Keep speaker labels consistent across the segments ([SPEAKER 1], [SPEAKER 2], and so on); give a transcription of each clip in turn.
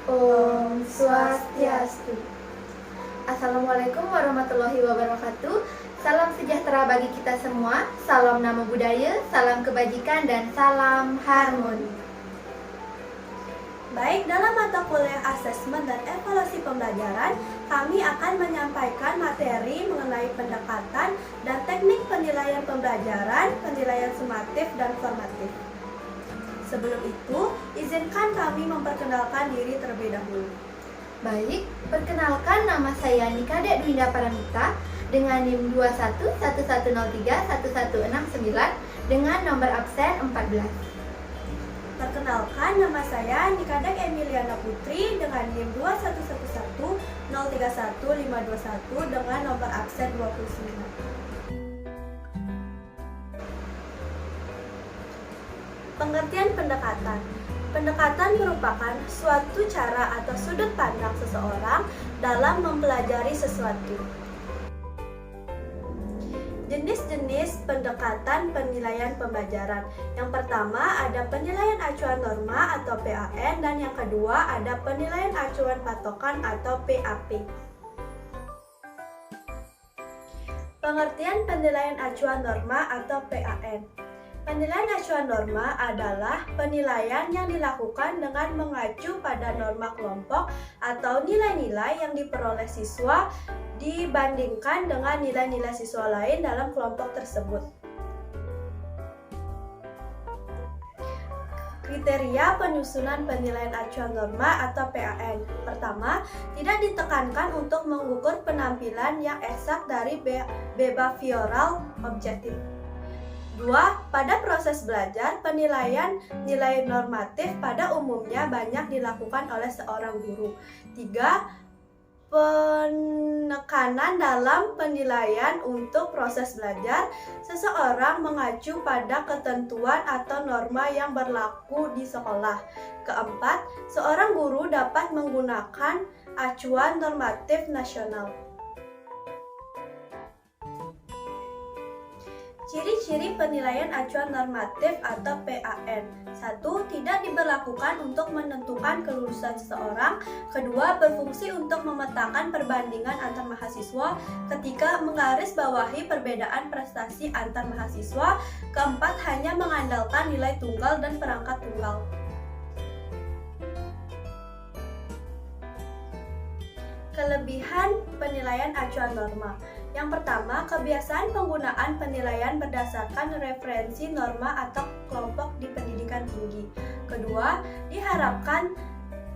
[SPEAKER 1] Om Swastiastu. Assalamualaikum warahmatullahi wabarakatuh. Salam sejahtera bagi kita semua. Salam nama budaya, salam kebajikan, dan salam harmoni.
[SPEAKER 2] Baik, dalam mata kuliah asesmen dan evaluasi pembelajaran, kami akan menyampaikan materi mengenai pendekatan dan teknik penilaian pembelajaran, penilaian sumatif dan formatif. Sebelum itu, izinkan kami memperkenalkan diri terlebih dahulu.
[SPEAKER 1] Baik, perkenalkan nama saya Nikade Dwinda Paramita dengan NIM 2111031169 dengan nomor absen 14.
[SPEAKER 2] Perkenalkan, nama saya Nikadek Emiliana Putri dengan NIM 21110315521 dengan nomor absen 29. Pengertian pendekatan. Pendekatan merupakan suatu cara atau sudut pandang seseorang dalam mempelajari sesuatu. Jenis-jenis pendekatan penilaian pembelajaran. Yang pertama ada penilaian acuan norma atau PAN, dan yang kedua ada penilaian acuan patokan atau PAP. Pengertian penilaian acuan norma atau PAN. Penilaian acuan norma adalah penilaian yang dilakukan dengan mengacu pada norma kelompok atau nilai-nilai yang diperoleh siswa dibandingkan dengan nilai-nilai siswa lain dalam kelompok tersebut. Kriteria penyusunan penilaian acuan norma atau PAN. Pertama, tidak ditekankan untuk mengukur penampilan yang eksak dari behavioral objektif. 2. Pada proses belajar, penilaian nilai normatif pada umumnya banyak dilakukan oleh seorang guru. 3. Penekanan dalam penilaian untuk proses belajar, seseorang mengacu pada ketentuan atau norma yang berlaku di sekolah. 4. Seorang guru dapat menggunakan acuan normatif nasional. Ciri-ciri penilaian acuan normatif atau PAN. 1. Tidak diberlakukan untuk menentukan kelulusan seseorang. 2. Berfungsi untuk memetakan perbandingan antar mahasiswa ketika menggarisbawahi perbedaan prestasi antar mahasiswa. 4. Hanya mengandalkan nilai tunggal dan perangkat tunggal. Kelebihan penilaian acuan norma. Yang pertama, kebiasaan penggunaan penilaian berdasarkan referensi norma atau kelompok di pendidikan tinggi. Kedua, diharapkan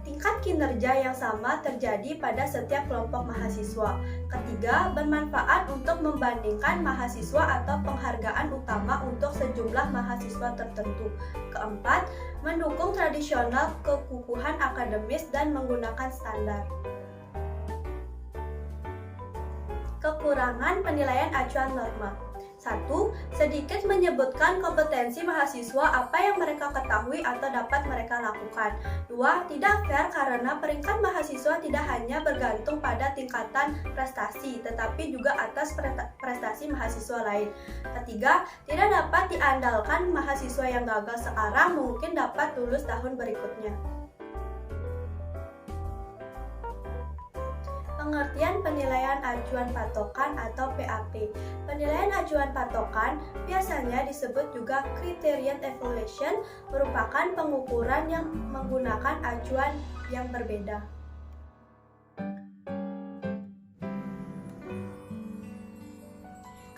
[SPEAKER 2] tingkat kinerja yang sama terjadi pada setiap kelompok mahasiswa. Ketiga, bermanfaat untuk membandingkan mahasiswa atau penghargaan utama untuk sejumlah mahasiswa tertentu. Keempat, mendukung tradisional kekukuhan akademis dan menggunakan standar. Kekurangan penilaian acuan norma. 1. Sedikit menyebutkan kompetensi mahasiswa, apa yang mereka ketahui atau dapat mereka lakukan. 2. Tidak fair karena peringkat mahasiswa tidak hanya bergantung pada tingkatan prestasi, tetapi juga atas prestasi mahasiswa lain. 3. Tidak dapat diandalkan mahasiswa yang gagal sekarang mungkin dapat lulus tahun berikutnya. Pengertian penilaian acuan patokan atau PAP. Penilaian acuan patokan biasanya disebut juga criterion evaluation, merupakan pengukuran yang menggunakan acuan yang berbeda.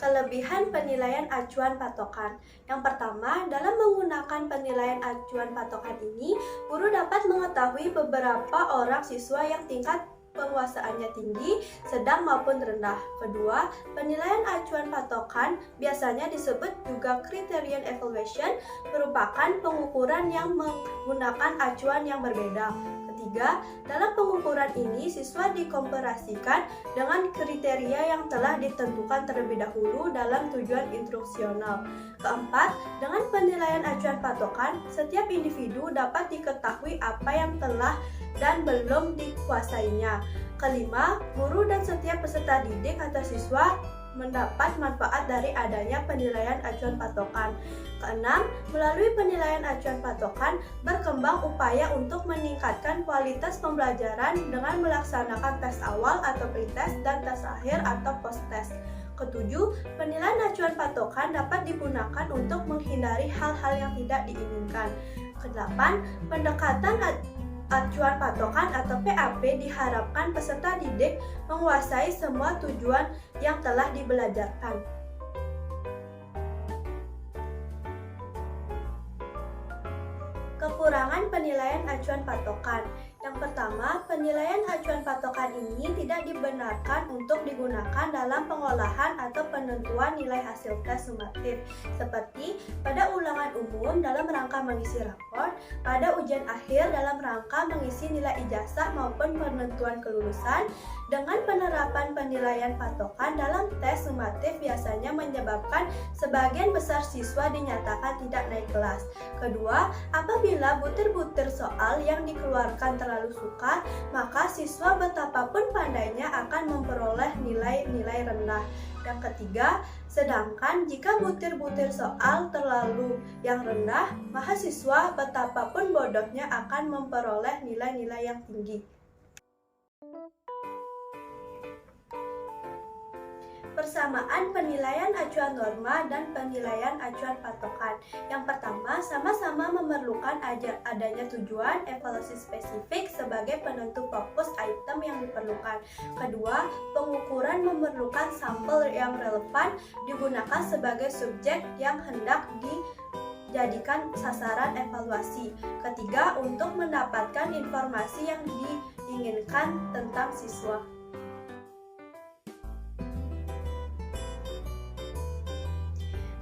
[SPEAKER 2] Kelebihan penilaian acuan patokan. Yang pertama, dalam menggunakan penilaian acuan patokan ini, guru dapat mengetahui beberapa orang siswa yang tingkat penguasaannya tinggi, sedang maupun rendah. Kedua, penilaian acuan patokan biasanya disebut juga criterion evaluation, merupakan pengukuran yang menggunakan acuan yang berbeda. Ketiga, dalam pengukuran ini siswa dikomparasikan dengan kriteria yang telah ditentukan terlebih dahulu dalam tujuan instruksional. Keempat, dengan penilaian acuan patokan, setiap individu dapat diketahui apa yang telah dan belum dikuasainya. Kelima, guru dan setiap peserta didik atau siswa mendapat manfaat dari adanya penilaian acuan patokan. Keenam, melalui penilaian acuan patokan berkembang upaya untuk meningkatkan kualitas pembelajaran dengan melaksanakan tes awal atau pretest dan tes akhir atau post-test. Ketujuh, penilaian acuan patokan dapat digunakan untuk menghindari hal-hal yang tidak diinginkan. Kedelapan, pendekatan acuan patokan atau PAP diharapkan peserta didik menguasai semua tujuan yang telah dibelajarkan. Kekurangan penilaian acuan patokan. Yang pertama, penilaian acuan patokan ini tidak dibenarkan untuk digunakan dalam pengolahan atau penentuan nilai hasil tes sumatif, seperti pada ulangan umum dalam rangka mengisi rapor, pada ujian akhir dalam rangka mengisi nilai ijazah maupun penentuan kelulusan. Dengan penerapan penilaian patokan dalam tes sumatif biasanya menyebabkan sebagian besar siswa dinyatakan tidak naik kelas. Kedua, apabila butir-butir soal yang dikeluarkan terlalu sukar, maka siswa betapapun pandainya akan memperoleh nilai-nilai rendah. Yang ketiga, sedangkan jika butir-butir soal terlalu yang rendah, maka siswa betapapun bodohnya akan memperoleh nilai-nilai yang tinggi. Persamaan penilaian acuan norma dan penilaian acuan patokan. Yang pertama, sama-sama memerlukan adanya tujuan evaluasi spesifik sebagai penentu fokus item yang diperlukan. Kedua, pengukuran memerlukan sampel yang relevan digunakan sebagai subjek yang hendak dijadikan sasaran evaluasi. Ketiga, untuk mendapatkan informasi yang diinginkan tentang siswa.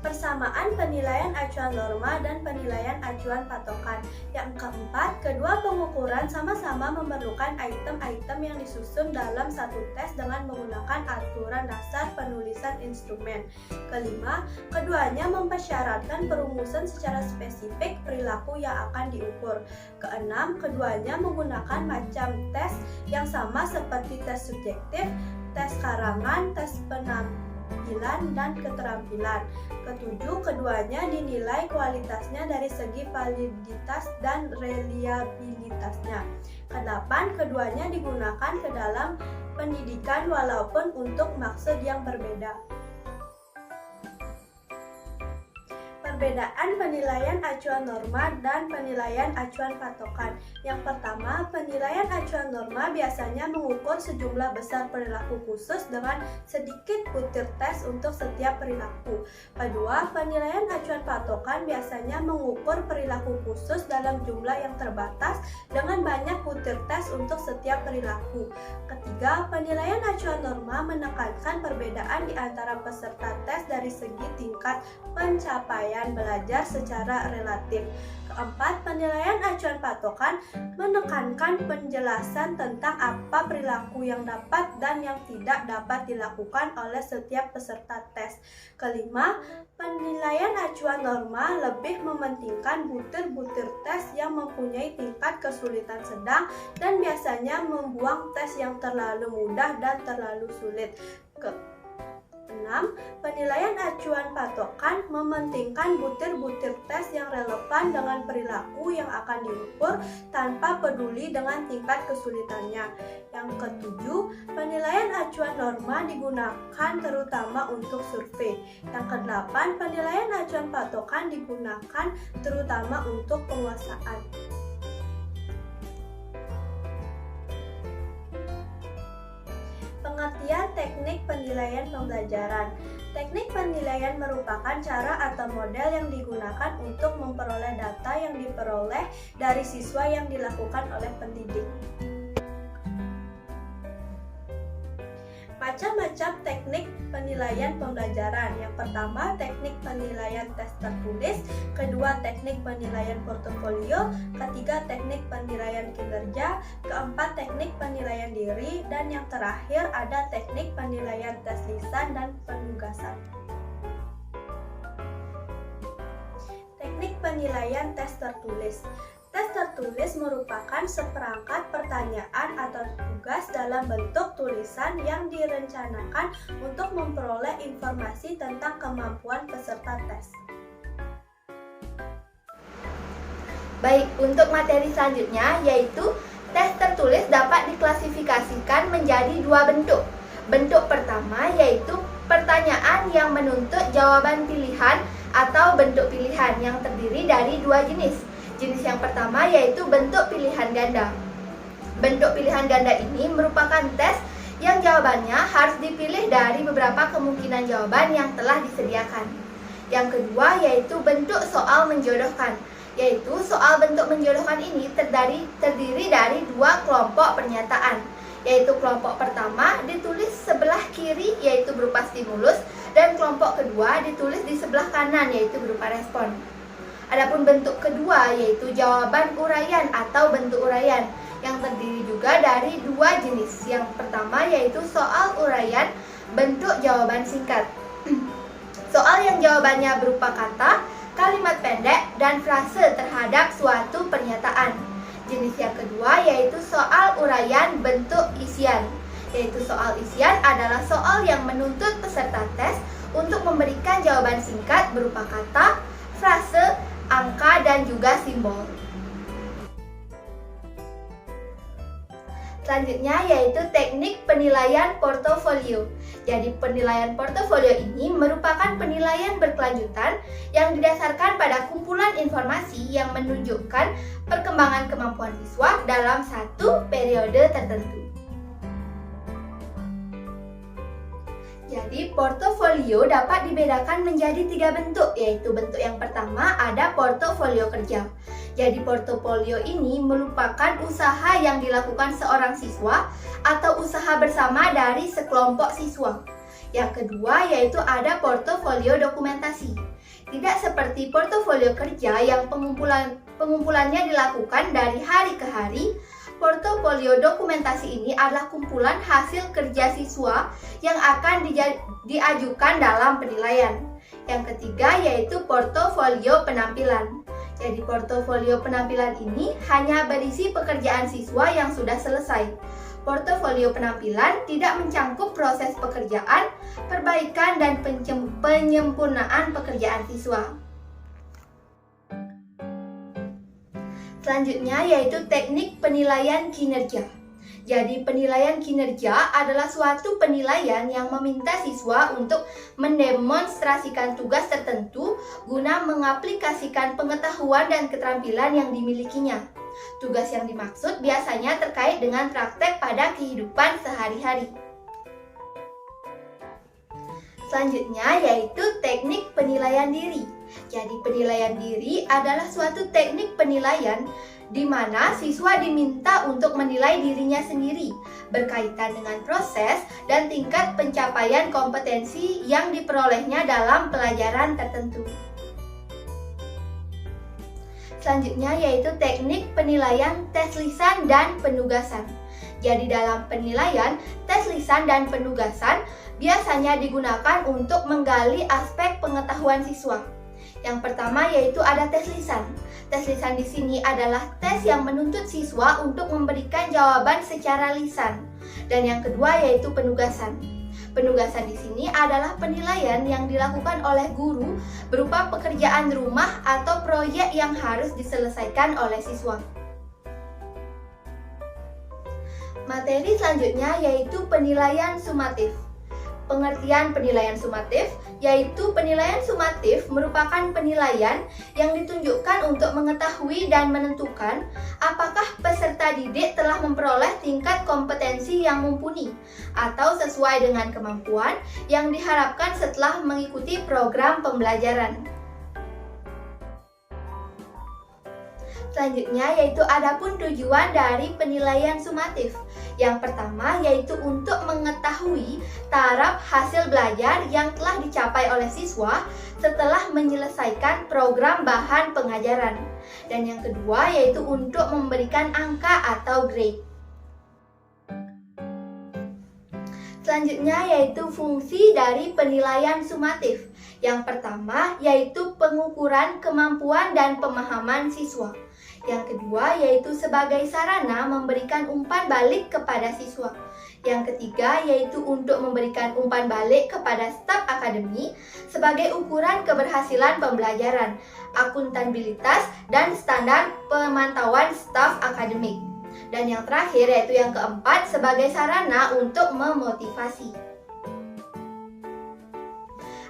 [SPEAKER 2] Persamaan penilaian acuan norma dan penilaian acuan patokan. Yang keempat, kedua pengukuran sama-sama memerlukan item-item yang disusun dalam satu tes dengan menggunakan aturan dasar penulisan instrumen. Kelima, keduanya mempersyaratkan perumusan secara spesifik perilaku yang akan diukur. Keenam, keduanya menggunakan macam tes yang sama seperti tes subjektif, tes karangan, tes penampilan, dan keterampilan. Ketujuh, keduanya dinilai kualitasnya dari segi validitas dan reliabilitasnya. Kedelapan, keduanya digunakan ke dalam pendidikan walaupun untuk maksud yang berbeda. Perbedaan penilaian acuan norma dan penilaian acuan patokan. Yang pertama, penilaian acuan norma biasanya mengukur sejumlah besar perilaku khusus dengan sedikit butir tes untuk setiap perilaku. Kedua, penilaian acuan patokan biasanya mengukur perilaku khusus dalam jumlah yang terbatas dengan banyak butir tes untuk setiap perilaku. Ketiga, penilaian acuan norma menekankan perbedaan di antara peserta tes dari segi tingkat pencapaian belajar secara relatif. Keempat, penilaian acuan patokan menekankan penjelasan tentang apa perilaku yang dapat dan yang tidak dapat dilakukan oleh setiap peserta tes. Kelima, penilaian acuan norma lebih mementingkan butir-butir tes yang mempunyai tingkat kesulitan sedang dan biasanya membuang tes yang terlalu mudah dan terlalu sulit. 6. Penilaian acuan patokan mementingkan butir-butir tes yang relevan dengan perilaku yang akan diukur tanpa peduli dengan tingkat kesulitannya. Yang ketujuh, penilaian acuan norma digunakan terutama untuk survei. Yang kedelapan, penilaian acuan patokan digunakan terutama untuk penguasaan. Pengertian teknik penilaian pembelajaran. Teknik penilaian merupakan cara atau model yang digunakan untuk memperoleh data yang diperoleh dari siswa yang dilakukan oleh pendidik. Macam-macam teknik penilaian pembelajaran. Yang pertama, teknik penilaian tes tertulis. Kedua, teknik penilaian portofolio. Ketiga, teknik penilaian kinerja. Keempat, teknik penilaian diri. Dan yang terakhir ada teknik penilaian tes lisan dan penugasan. Teknik penilaian tes tertulis. Tes tertulis merupakan seperangkat pertanyaan atau tugas dalam bentuk tulisan lisan yang direncanakan untuk memperoleh informasi tentang kemampuan peserta tes.
[SPEAKER 1] Baik, untuk materi selanjutnya yaitu tes tertulis dapat diklasifikasikan menjadi dua bentuk. Bentuk pertama yaitu pertanyaan yang menuntut jawaban pilihan atau bentuk pilihan yang terdiri dari dua jenis. Jenis yang pertama yaitu bentuk pilihan ganda. Bentuk pilihan ganda ini merupakan tes yang jawabannya harus dipilih dari beberapa kemungkinan jawaban yang telah disediakan. Yang kedua yaitu bentuk soal menjodohkan. Yaitu soal bentuk menjodohkan ini terdiri dari dua kelompok pernyataan. Yaitu kelompok pertama ditulis sebelah kiri yaitu berupa stimulus, dan kelompok kedua ditulis di sebelah kanan yaitu berupa respon. Adapun bentuk kedua yaitu jawaban uraian atau bentuk uraian yang terdiri juga dari dua jenis. Yang pertama yaitu soal uraian bentuk jawaban singkat. Soal yang jawabannya berupa kata, kalimat pendek, dan frase terhadap suatu pernyataan. Jenis yang kedua yaitu soal uraian bentuk isian. Yaitu soal isian adalah soal yang menuntut peserta tes untuk memberikan jawaban singkat berupa kata, frase, angka, dan juga simbol. Selanjutnya yaitu teknik penilaian portofolio. Jadi penilaian portofolio ini merupakan penilaian berkelanjutan yang didasarkan pada kumpulan informasi yang menunjukkan perkembangan kemampuan siswa dalam satu periode tertentu. Jadi portofolio dapat dibedakan menjadi tiga bentuk, yaitu bentuk yang pertama ada portofolio kerja. Jadi portofolio ini merupakan usaha yang dilakukan seorang siswa atau usaha bersama dari sekelompok siswa. Yang kedua yaitu ada portofolio dokumentasi. Tidak seperti portofolio kerja yang pengumpulannya dilakukan dari hari ke hari, portofolio dokumentasi ini adalah kumpulan hasil kerja siswa yang akan diajukan dalam penilaian. Yang ketiga yaitu portofolio penampilan. Jadi portofolio penampilan ini hanya berisi pekerjaan siswa yang sudah selesai. Portofolio penampilan tidak mencangkup proses pekerjaan, perbaikan, dan penyempurnaan pekerjaan siswa. Selanjutnya yaitu teknik penilaian kinerja. Jadi penilaian kinerja adalah suatu penilaian yang meminta siswa untuk mendemonstrasikan tugas tertentu guna mengaplikasikan pengetahuan dan keterampilan yang dimilikinya. Tugas yang dimaksud biasanya terkait dengan praktek pada kehidupan sehari-hari. Selanjutnya yaitu teknik penilaian diri. Jadi penilaian diri adalah suatu teknik penilaian di mana siswa diminta untuk menilai dirinya sendiri berkaitan dengan proses dan tingkat pencapaian kompetensi yang diperolehnya dalam pelajaran tertentu. Selanjutnya yaitu teknik penilaian tes lisan dan penugasan. Jadi dalam penilaian, tes lisan dan penugasan biasanya digunakan untuk menggali aspek pengetahuan siswa. Yang pertama yaitu ada tes lisan. Tes lisan di sini adalah tes yang menuntut siswa untuk memberikan jawaban secara lisan. Dan yang kedua yaitu penugasan. Penugasan di sini adalah penilaian yang dilakukan oleh guru berupa pekerjaan rumah atau proyek yang harus diselesaikan oleh siswa. Materi selanjutnya yaitu penilaian sumatif. Pengertian penilaian sumatif yaitu penilaian sumatif merupakan penilaian yang ditunjukkan untuk mengetahui dan menentukan apakah peserta didik telah memperoleh tingkat kompetensi yang mumpuni atau sesuai dengan kemampuan yang diharapkan setelah mengikuti program pembelajaran. Selanjutnya yaitu adapun tujuan dari penilaian sumatif. Yang pertama yaitu untuk mengetahui taraf hasil belajar yang telah dicapai oleh siswa setelah menyelesaikan program bahan pengajaran. Dan yang kedua yaitu untuk memberikan angka atau grade. Selanjutnya yaitu fungsi dari penilaian sumatif. Yang pertama yaitu pengukuran kemampuan dan pemahaman siswa. Yang kedua yaitu sebagai sarana memberikan umpan balik kepada siswa. Yang ketiga yaitu untuk memberikan umpan balik kepada staf akademi sebagai ukuran keberhasilan pembelajaran, akuntabilitas, dan standar pemantauan staf akademik. Dan yang terakhir yaitu yang keempat sebagai sarana untuk memotivasi.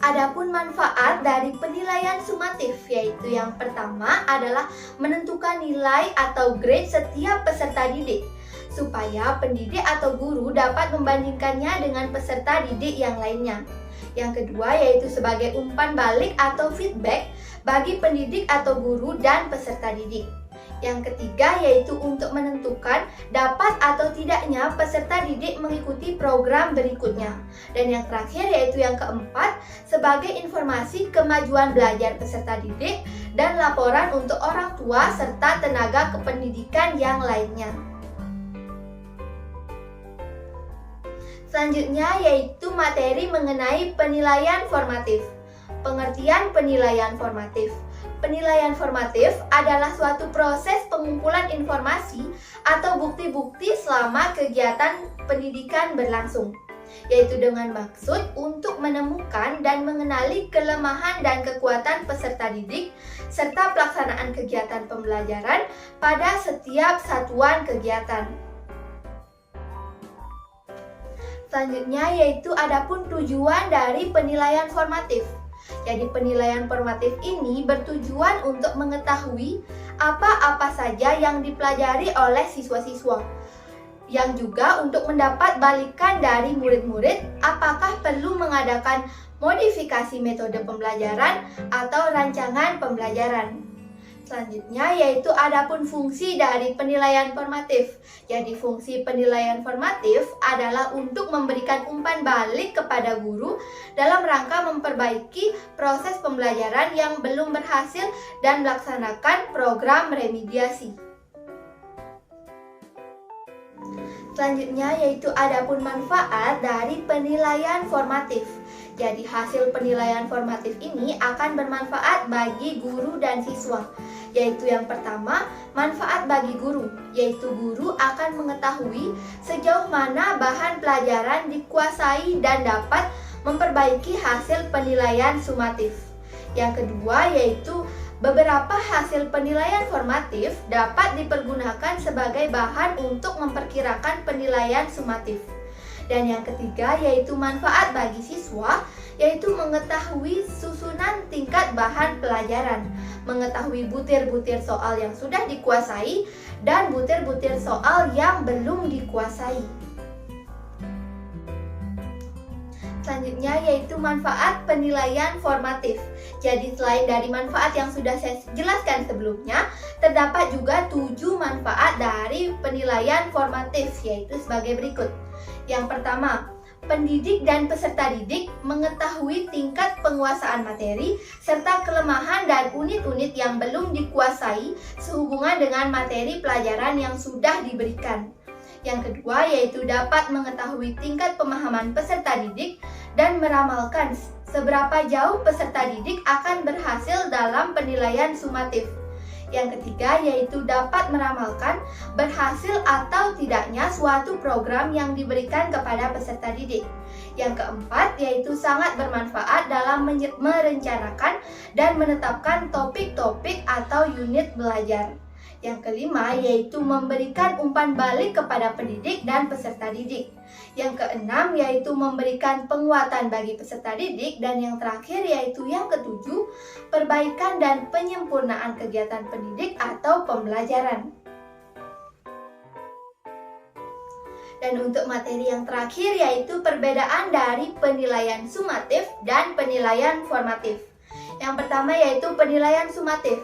[SPEAKER 1] Adapun manfaat dari penilaian sumatif, yaitu yang pertama adalah menentukan nilai atau grade setiap peserta didik, supaya pendidik atau guru dapat membandingkannya dengan peserta didik yang lainnya. Yang kedua yaitu sebagai umpan balik atau feedback bagi pendidik atau guru dan peserta didik. Yang ketiga yaitu untuk menentukan dapat atau tidaknya peserta didik mengikuti program berikutnya. Dan yang terakhir yaitu yang keempat sebagai informasi kemajuan belajar peserta didik dan laporan untuk orang tua serta tenaga kependidikan yang lainnya. Selanjutnya yaitu materi mengenai penilaian formatif. Pengertian penilaian formatif. Penilaian formatif adalah suatu proses pengumpulan informasi atau bukti-bukti selama kegiatan pendidikan berlangsung, yaitu dengan maksud untuk menemukan dan mengenali kelemahan dan kekuatan peserta didik serta pelaksanaan kegiatan pembelajaran pada setiap satuan kegiatan. Selanjutnya yaitu adapun tujuan dari penilaian formatif. Jadi penilaian formatif ini bertujuan untuk mengetahui apa-apa saja yang dipelajari oleh siswa-siswa, yang juga untuk mendapat balikan dari murid-murid apakah perlu mengadakan modifikasi metode pembelajaran atau rancangan pembelajaran. Selanjutnya yaitu adapun fungsi dari penilaian formatif. Jadi fungsi penilaian formatif adalah untuk memberikan umpan balik kepada guru dalam rangka memperbaiki proses pembelajaran yang belum berhasil dan melaksanakan program remediasi. Selanjutnya yaitu adapun manfaat dari penilaian formatif. Jadi hasil penilaian formatif ini akan bermanfaat bagi guru dan siswa. Yaitu yang pertama, manfaat bagi guru, yaitu guru akan mengetahui sejauh mana bahan pelajaran dikuasai dan dapat memperbaiki hasil penilaian sumatif. Yang kedua yaitu beberapa hasil penilaian formatif dapat dipergunakan sebagai bahan untuk memperkirakan penilaian sumatif. Dan yang ketiga yaitu manfaat bagi siswa, yaitu mengetahui susunan tingkat bahan pelajaran, mengetahui butir-butir soal yang sudah dikuasai dan butir-butir soal yang belum dikuasai. Selanjutnya yaitu manfaat penilaian formatif. Jadi selain dari manfaat yang sudah saya jelaskan sebelumnya, terdapat juga 7 manfaat dari penilaian formatif, yaitu sebagai berikut. Yang pertama, pendidik dan peserta didik mengetahui tingkat penguasaan materi serta kelemahan dan unit-unit yang belum dikuasai sehubungan dengan materi pelajaran yang sudah diberikan. Yang kedua yaitu dapat mengetahui tingkat pemahaman peserta didik dan meramalkan seberapa jauh peserta didik akan berhasil dalam penilaian sumatif. Yang ketiga yaitu dapat meramalkan berhasil atau tidaknya suatu program yang diberikan kepada peserta didik. Yang keempat yaitu sangat bermanfaat dalam merencanakan dan menetapkan topik-topik atau unit belajar. Yang kelima yaitu memberikan umpan balik kepada pendidik dan peserta didik. Yang keenam yaitu memberikan penguatan bagi peserta didik. Dan yang terakhir yaitu yang ketujuh, perbaikan dan penyempurnaan kegiatan pendidik atau pembelajaran. Dan untuk materi yang terakhir yaitu perbedaan dari penilaian sumatif dan penilaian formatif. Yang pertama yaitu penilaian sumatif,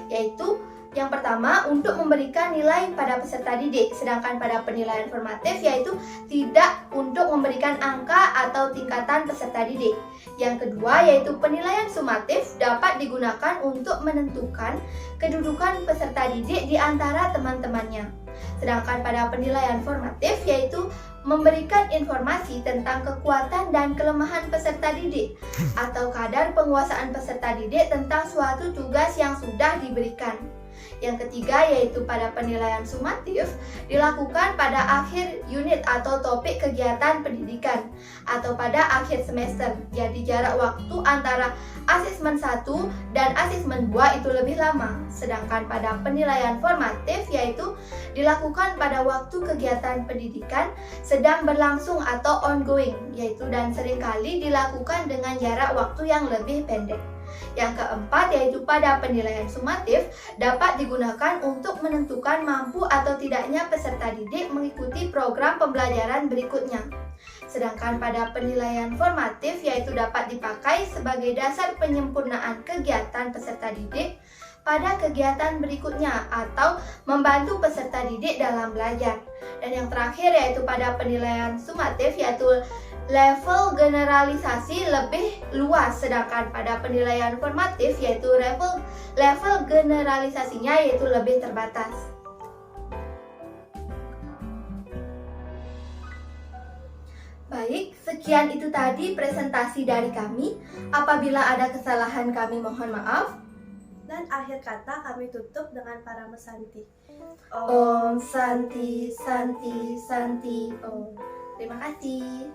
[SPEAKER 1] yaitu yang pertama untuk memberikan nilai pada peserta didik, sedangkan pada penilaian formatif yaitu tidak untuk memberikan angka atau tingkatan peserta didik. Yang kedua yaitu penilaian sumatif dapat digunakan untuk menentukan kedudukan peserta didik di antara teman-temannya. Sedangkan pada penilaian formatif yaitu memberikan informasi tentang kekuatan dan kelemahan peserta didik atau kadar penguasaan peserta didik tentang suatu tugas yang sudah diberikan. Yang ketiga yaitu pada penilaian sumatif dilakukan pada akhir unit atau topik kegiatan pendidikan atau pada akhir semester. Jadi jarak waktu antara asesmen 1 dan asesmen 2 itu lebih lama. Sedangkan pada penilaian formatif yaitu dilakukan pada waktu kegiatan pendidikan sedang berlangsung atau ongoing, yaitu dan seringkali dilakukan dengan jarak waktu yang lebih pendek. Yang keempat yaitu pada penilaian sumatif dapat digunakan untuk menentukan mampu atau tidaknya peserta didik mengikuti program pembelajaran berikutnya. Sedangkan pada penilaian formatif yaitu dapat dipakai sebagai dasar penyempurnaan kegiatan peserta didik pada kegiatan berikutnya atau membantu peserta didik dalam belajar. Dan yang terakhir yaitu pada penilaian sumatif yaitu level generalisasi lebih luas, sedangkan pada penilaian formatif yaitu level generalisasinya yaitu lebih terbatas. Baik, sekian itu tadi presentasi dari kami. Apabila ada kesalahan kami mohon maaf.
[SPEAKER 2] Dan akhir kata kami tutup dengan para mesanti.
[SPEAKER 1] Om Santi Santi Santi Om. Terima kasih.